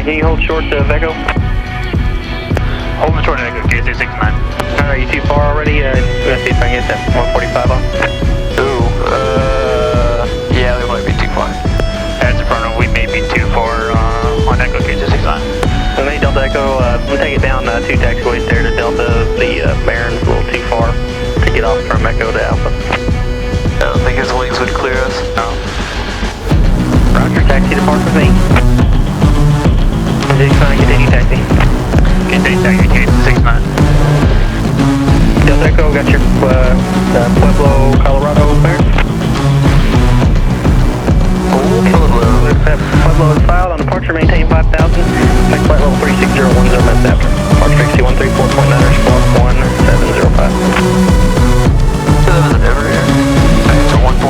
can you hold short of Echo? Holding short of Echo, KC69. Alright, you too far already? We're gonna see if I can get that 145 on. Ooh, yeah, we might be too far. That's in front of, we may be too far on Echo, KC69. So maybe Delta Echo, we'll take it down 2 taxiways there to Delta. The Baron's a little too far to get off from Echo to Alpha. I don't think his wings would clear us. No. Roger, taxi depart with me. Is he trying to get any taxi? Continue taxi, KC69. Delta Echo, got your Pueblo, Colorado cleared? Pueblo is filed on departure, maintain 5,000. Flight level 3601 0 minutes after. Departure frequency 134.9 squawk 1705. So that was an over here. It's a 145.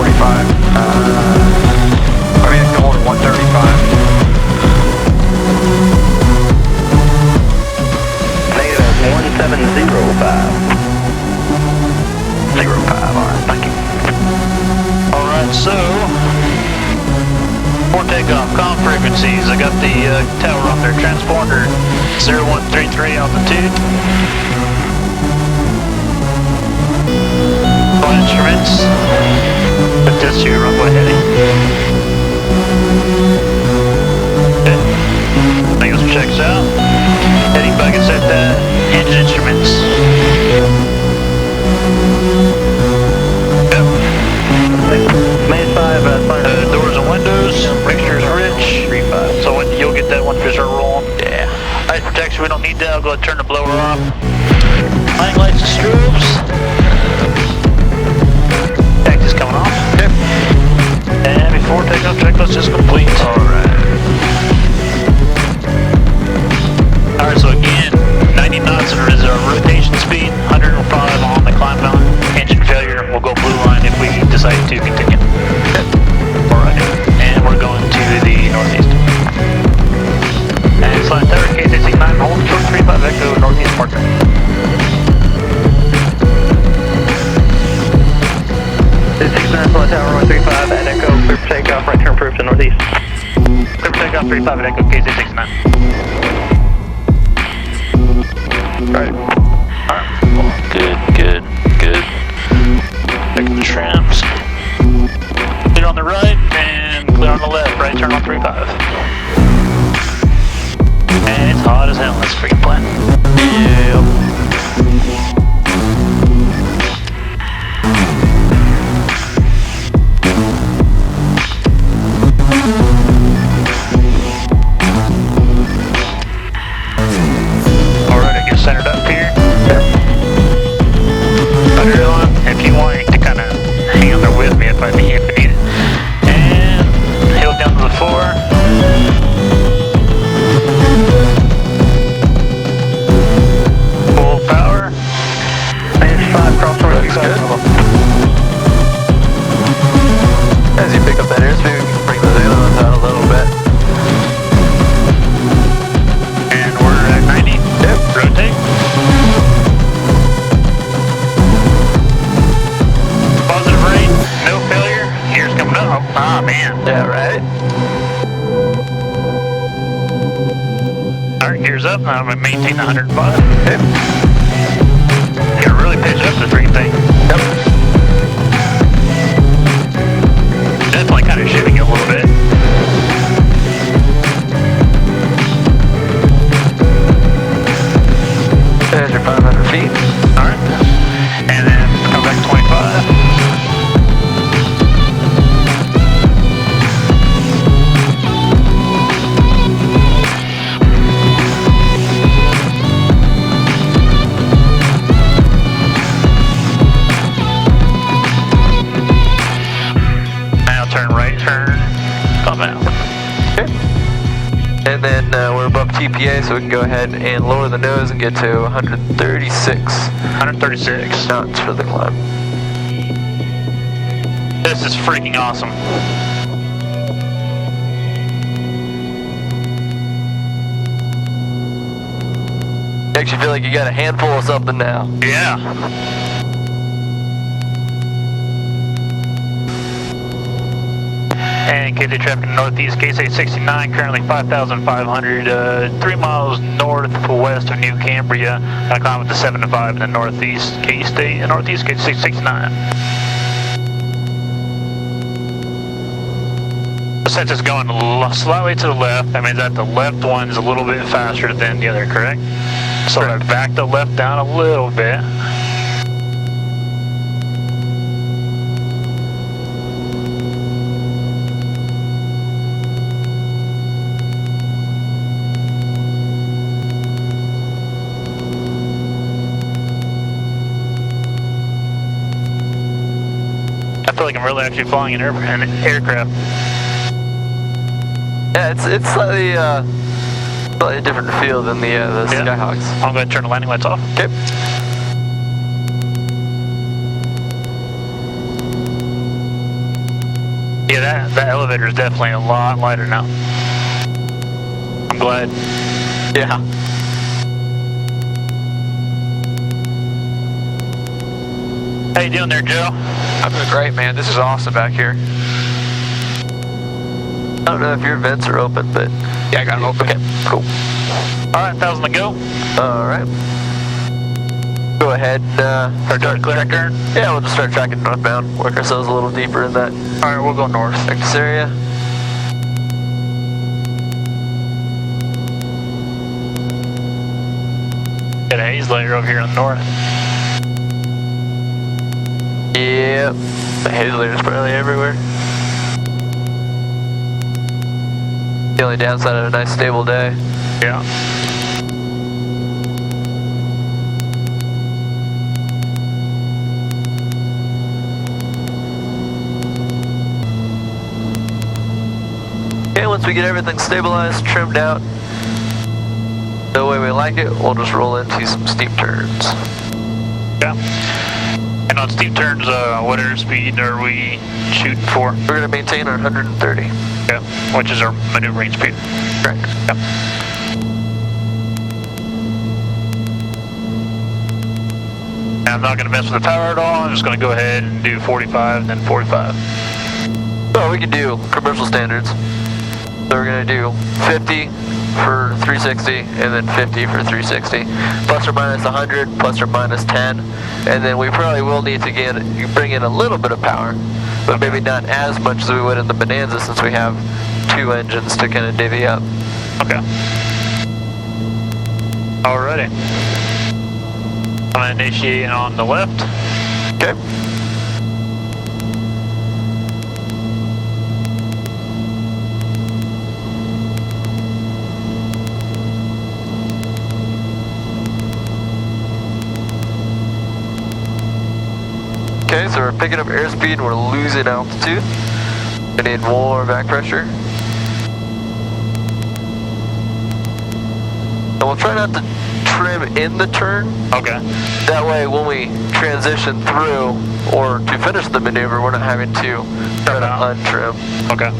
I mean, I can hold it 135. Negative 1705. 05, alright, thank you. Alright, so, for takeoff, comm frequencies, I got the tower up there, transponder 0133 altitude. All instruments, put this to your runway heading. Okay, everything else checks out. Heading back and set that engine instruments. Yep. Minus 5, Doors and windows, mixture's rich. 35. So when you'll get that one for sure rolling. Yeah. Light protection, we don't need that. I'll go ahead and turn the blower off. Landing lights and strobes. Taxi's coming off. Yep. And before takeoff, checklist is complete. Alright. Alright, so again, 90 knots is our rotation speed, 105 on the climb down. Engine failure, we'll go blue line if we decide to continue. Alright, and we're going to the northeast. And slide tower, KC69, hold short 35 Echo, northeast departure. KC69, slide tower 135 at Echo, clear for takeoff, right turn proof to northeast. Clear for takeoff, 35 at Echo, KC69. Alright. Good. Checking the trims. Clear on the right and clear on the left. Right turn on 35. And it's hot as hell in this freaking plane. Yep. Alright, I get centered up here. If you want to kind of hang on there with me if I need it. And heel down to the floor. Full power. Minus 5, cross over. Looks good. As you pick up that airspeed, we can bring those ailerons out a little bit. And we're at 90. Yep. Rotate. Positive rate, no failure. Gears coming up. Ah, man. Yeah, right? Alright, gears up. I'm going to maintain 105. Yep. You're really pitching up the freaking thing. Yep. Definitely kind of shifting a little bit. There's your 500 feet. Alright. And then come back to 25. Now turn right, turn, come out. Okay. And then we're above TPA, so we can go ahead and lower the nose and get to 136 136. knots for the climb. This is freaking awesome. Makes you feel like you got a handful of something now. Yeah. And KJ traffic northeast, case 869, currently 5,500, 3 miles northwest of New Cambria. I climb with the 7 to 5 in the northeast, K-State, northeast, case 669. Since it's going slightly to the left, that means that the left one's a little bit faster than the other, correct? So I back the left down a little bit. I feel like I'm really actually flying an aircraft. Yeah, it's slightly different feel than the Skyhawks. I'm going to turn the landing lights off. Okay. Yeah, that elevator is definitely a lot lighter now. I'm glad. Yeah. How you doing there, Joe? I'm doing great, man. This is awesome back here. I don't know if your vents are open, but yeah, I got them open. Okay, cool. All right, 1,000 to go. All right. Go ahead and start tracking. Yeah, we'll just start tracking northbound. Work ourselves a little deeper in that. All right, we'll go north. This area. Got a haze layer over here on the north. Yep. The haze layer is probably everywhere. The only downside of a nice stable day. Yeah. Okay, once we get everything stabilized, trimmed out, the way we like it, we'll just roll into some steep turns. Yeah. And on steep turns, what airspeed are we shooting for? We're going to maintain our 130. Yeah, which is our maneuvering speed. Correct. Yep. And I'm not going to mess with the power at all. I'm just going to go ahead and do 45 and then 45. So we can do commercial standards. So we're going to do 50 for 360 and then 50 for 360. Plus or minus 100, plus or minus 10. And then we probably will need to bring in a little bit of power, but maybe not as much as we would in the Bonanza since we have 2 engines to kind of divvy up. Okay. Alrighty. I'm going to initiate on the left. Okay. Okay, so we're picking up airspeed and we're losing altitude. We need more back pressure. And we'll try not to trim in the turn. Okay. That way when we transition through or to finish the maneuver, we're not having to try to untrim. Okay.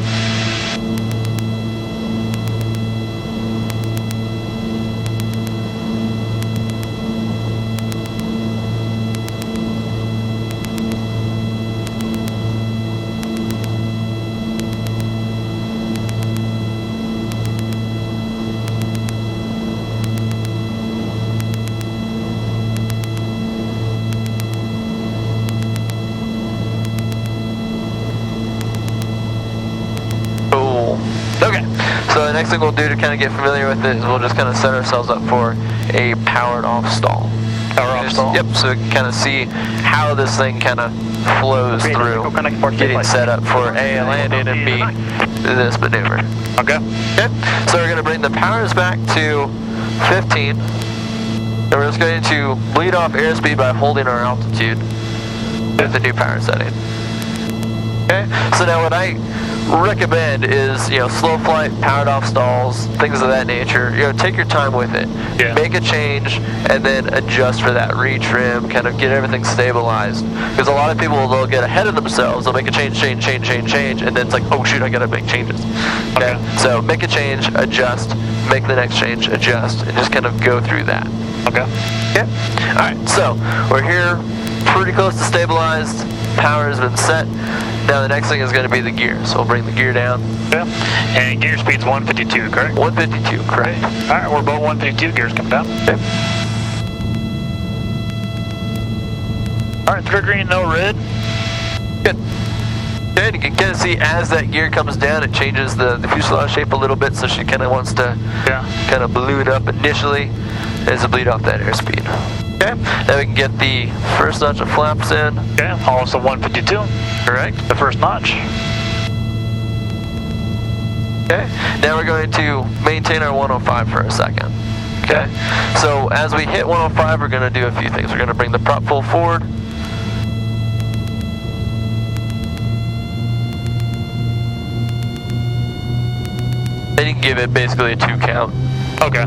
Okay, so the next thing we'll do to kind of get familiar with it is we'll just kind of set ourselves up for a powered off stall. Power off stall? Yep, so we can kind of see how this thing kind of flows through getting set up for A, landing, and B, this maneuver. Okay. Okay, so we're going to bring the powers back to 15. And we're just going to bleed off airspeed by holding our altitude with the new power setting. Okay, so now what I recommend is, slow flight, powered off stalls, things of that nature. Take your time with it. Yeah. Make a change and then adjust for that retrim, kind of get everything stabilized. Because a lot of people, they'll get ahead of themselves, they'll make a change, and then it's like, oh shoot, I gotta make changes. Okay, so make a change, adjust, make the next change, adjust, and just kind of go through that. Okay. Okay, alright, so we're here pretty close to stabilized. Power has been set. Now the next thing is going to be the gear. So we'll bring the gear down. Yeah. And gear speed's 152, correct? 152, correct. Alright, we're both 152, gears come down. Okay. Alright, 3 green, no red. Good. And you can kind of see as that gear comes down, it changes the fuselage shape a little bit, so she kind of wants to kind of balloon up initially as it bleed off that airspeed. Okay, now we can get the first notch of flaps in. Okay, also 152. Correct. The first notch. Okay, now we're going to maintain our 105 for a second. Okay, so as we hit 105, we're going to do a few things. We're going to bring the prop full forward. Then you can give it basically a 2 count. Okay.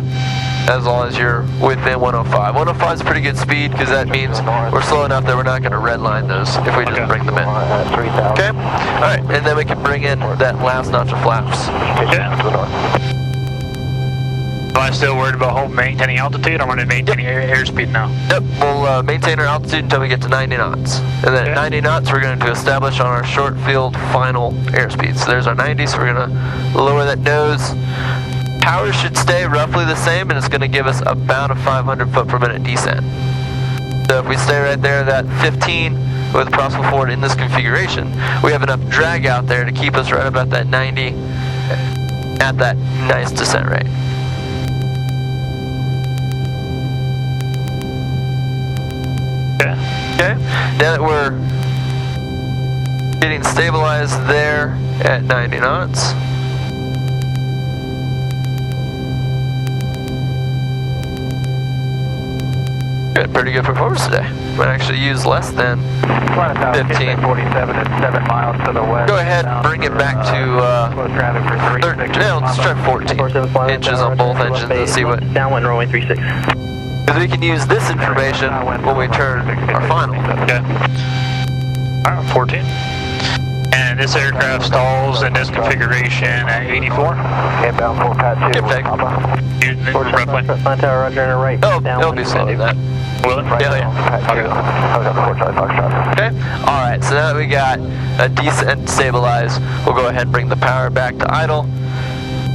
As long as you're within 105. 105 is a pretty good speed because that means we're slow enough that we're not going to redline those if we just bring them in. Okay? Alright, and then we can bring in that last notch of flaps. Okay. Am I still worried about maintaining altitude? I'm going to maintain airspeed now. Yep, we'll maintain our altitude until we get to 90 knots. And then at 90 knots, we're going to establish on our short field final airspeed. So there's our 90, so we're going to lower that nose. Power should stay roughly the same, and it's going to give us about a 500 foot per minute descent. So if we stay right there, that 15 with throttle forward in this configuration, we have enough drag out there to keep us right about that 90 at that nice descent rate. Okay, now that we're getting stabilized there at 90 knots, good, pretty good performance today. Might actually use less than 15. 47 at 7 miles to the west. Go ahead and bring it back to, let's try 14 inches on both engines and see what, Downwind runway 36. because we can use this information when we turn our final. Okay. Alright, 14. And this aircraft stalls in this configuration at 84. Inbound full patch. Give take. Roughly. Flight tower, roger, and right. Oh, it'll be slower than that. Will it? Yeah. Okay. Alright, so now that we got a decent stabilize, we'll go ahead and bring the power back to idle.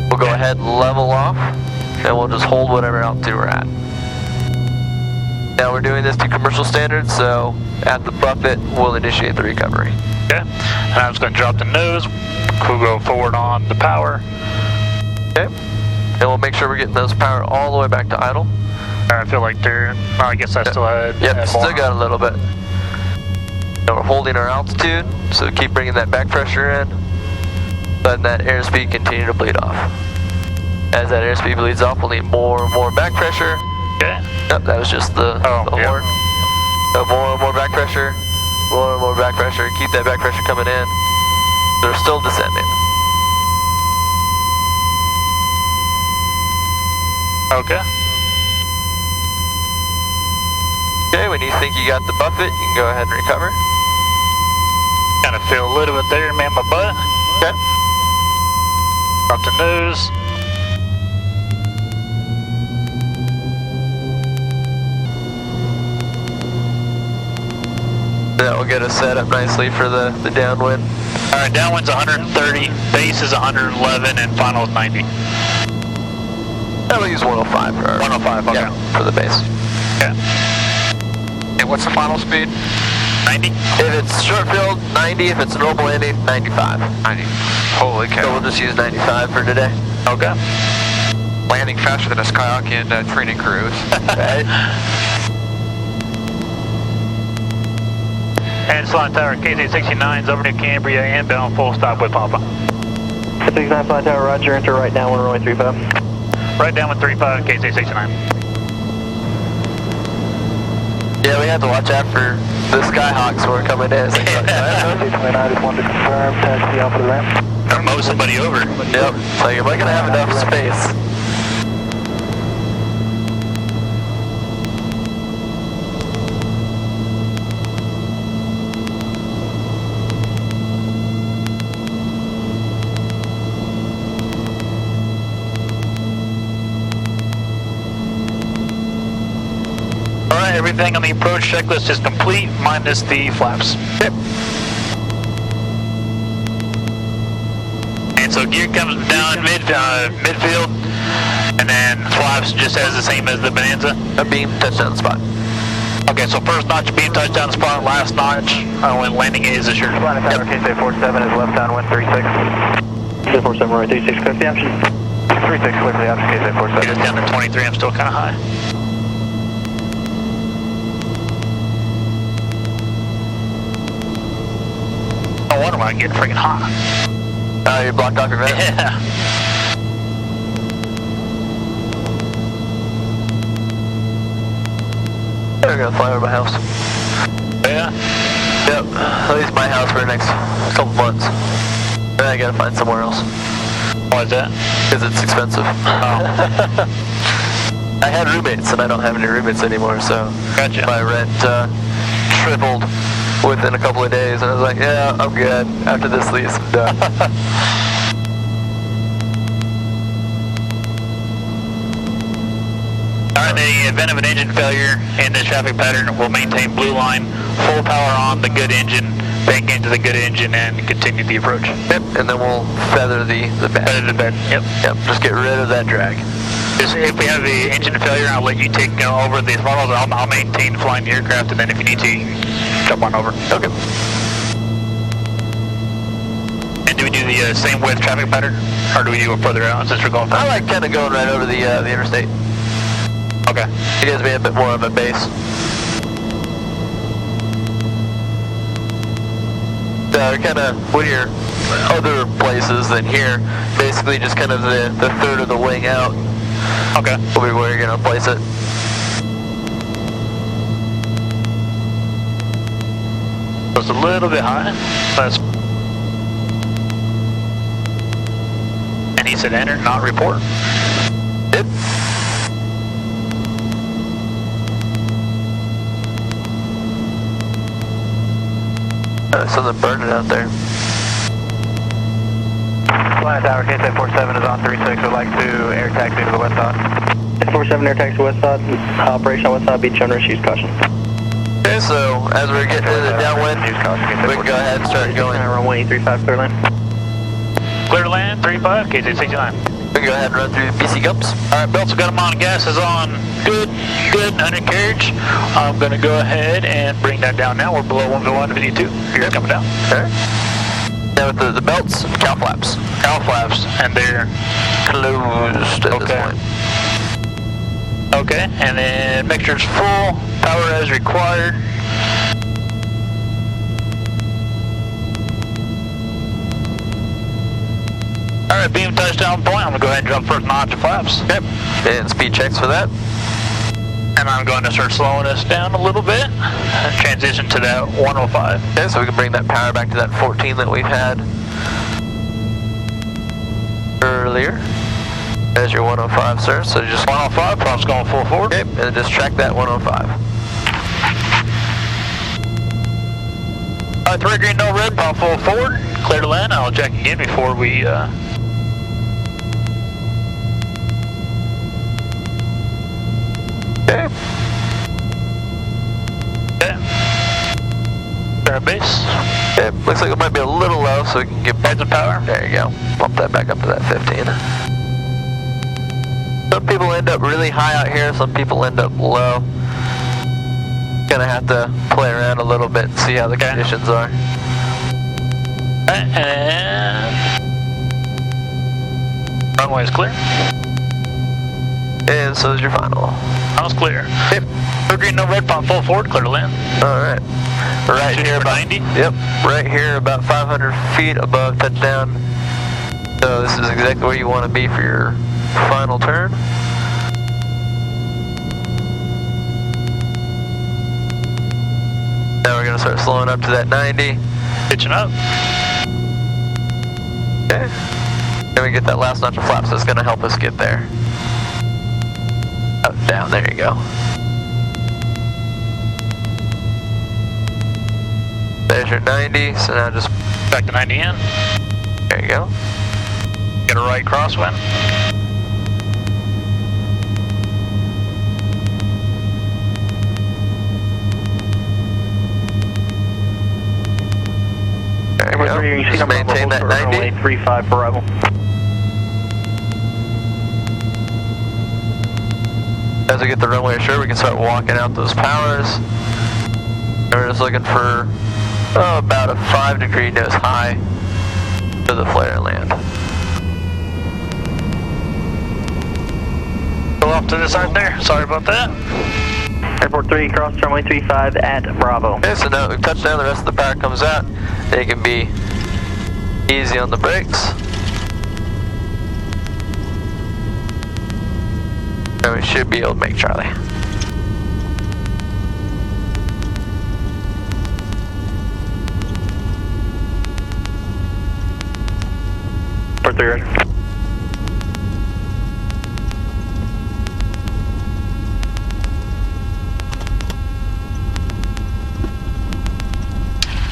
We'll go ahead and level off, and we'll just hold whatever altitude we're at. Now we're doing this to commercial standards, so at the buffet, we'll initiate the recovery. Okay. And I'm just going to drop the nose. We'll go forward on the power. Okay. And we'll make sure we're getting those power all the way back to idle. I feel like they're, well, I guess I still had. Yep, still got a little bit. Now we're holding our altitude, so keep bringing that back pressure in. Letting that airspeed continue to bleed off. As that airspeed bleeds off, we'll need more and more back pressure. Okay. Yep, that was just the horn. So more and more back pressure. More and more back pressure. Keep that back pressure coming in. They're still descending. Okay. Okay, when you think you got the buffet, you can go ahead and recover. Kind of feel a little bit there, man, my butt. Okay. Drop the nose. That will get us set up nicely for the downwind. Alright, downwind's 130, base is 111, and final is 90. I will use 105 for our, 105, okay. Yeah, for the base. Okay. And what's the final speed? 90? If it's short field, 90. If it's normal landing, 95. 90. Holy cow. So we'll just use 95 for today. Okay. Landing faster than a Skywalker training cruise. Right? And Flight Tower, KZ69's over to Cambria, inbound, full stop with Papa. 69 Flight Tower, roger, enter right downwind runway 35. Right down with 35, KZ69. Yeah, we have to watch out for the Skyhawks who are coming in. I just wanted to confirm, taxi off of the ramp. Or mow somebody over. Yep, like am I going to have enough space? Alright, everything on the approach checklist is complete, minus the flaps. Yep. And so gear comes down midfield, and then flaps just as the same as the Bonanza. A beam touchdown spot. Okay, so first notch beam touchdown spot, last notch when landing is assured. Flying tower, KC47 is left down, wind 36. KC47, right 36, clear for the option. 36, clear for the option, KC47. Just down to 23, I'm still kind of high. No wonder why I get freaking hot. You blocked off your vent? Yeah. They're gonna fly over my house. Yeah? Yep, at least my house for the next couple months. Then I gotta find somewhere else. Why is that? Because it's expensive. Oh. I had roommates and I don't have any roommates anymore, so Gotcha. my rent tripled within a couple of days, and I was like, yeah, I'm good. After this lease, I'm done. Alright, in the event of an engine failure in this traffic pattern, we'll maintain blue line, full power on the good engine, bank into the good engine, and continue the approach. Yep, and then we'll feather the bed. Feather the bed, yep. Yep, just get rid of that drag. Just if we have the engine failure, I'll let you take over the throttles. I'll maintain flying the aircraft, and then if you need to, you can jump on over. Okay. And do we do the same width traffic pattern, or do we do it further out since we're going I fast? like kind of going right over the interstate. Okay. It gives me a bit more of a base. So kind of, when you're other places than here, basically just kind of the third of the wing out Okay. will be where you're going to place it. Just a little bit high. That's. And he said enter, not report. Yep. Something burning out there. Flying tower, KC47 is on 36, would like to air taxi to the west side. 47 air taxi west side, operation on west side, Beech Baron, use caution. Okay, so as we're getting to the downwind, we can go ahead and start going. Runway 35, clear lane. Clear to land, 35, KC69. We can go ahead and run through BC Gumps. Alright, belts have got them on, gas is on. Good, undercarriage. I'm going to go ahead and bring that down now. We're below 15152. Here's coming down. Okay. Now with the belts, cow flaps. Cow flaps, and they're Closed at this point. okay. And then mixture's full, power as required. Alright, beam touchdown point. I'm going to go ahead and jump first notch of flaps. Yep. And speed checks for that. And I'm going to start slowing us down a little bit. Transition to that 105. Okay, so we can bring that power back to that 14 that we've had earlier. There's your 105, sir. So just 105, prompt's going full forward. okay, and then just track that 105. Alright, 3 green, no red, prompt full forward. Clear to land. I'll check again before we Okay. Okay. Start base. Okay, looks like it might be a little low, so we can get Heads and power. there you go. Bump that back up to that 15. Some people end up really high out here, some people end up low. Gonna have to play around a little bit and see how the Okay. conditions are. And runway is clear. And so is your final. House clear. Yep. 3 green, no red, prompt full forward. Clear to land. Alright. Right Shooting here for about 90. Yep. Right here about 500 feet above touchdown. So this is exactly where you want to be for your final turn. Now we're going to start slowing up to that 90. Pitching up. Okay. Then we get that last notch of flaps that's going to help us get there. Up, down, there you go. There's your 90, so now just, Back to 90 in. there you go. Get a right crosswind. Just maintain that 90. 35 for arrival. As we get the runway assured, we can start walking out those powers. And we're just looking for about a 5-degree nose high to the flare land. Go off to the side there. Sorry about that. Airport 3, cross runway 35 at Bravo. Okay, so now we touch down, the rest of the power comes out. They can be easy on the brakes. And we should be able to make Charlie. Airport 3 ready.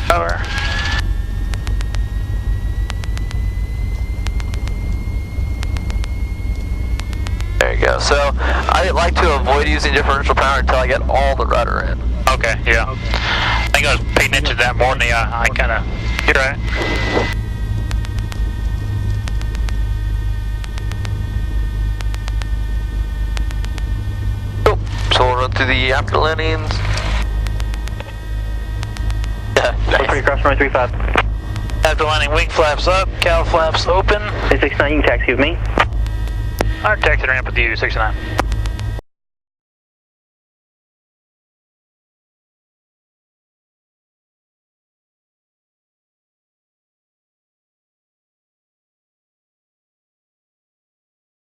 Power. There you go. So I like to avoid using differential power until I get all the rudder in. Okay, yeah. I think I was paying attention to that more than I kind of. You're right. Cool. So we'll run through the after landings. Airport 3, cross runway 35. After landing, wing flaps up, cowl flaps open. 669, you can taxi with me. Our taxi ramp with you, 69.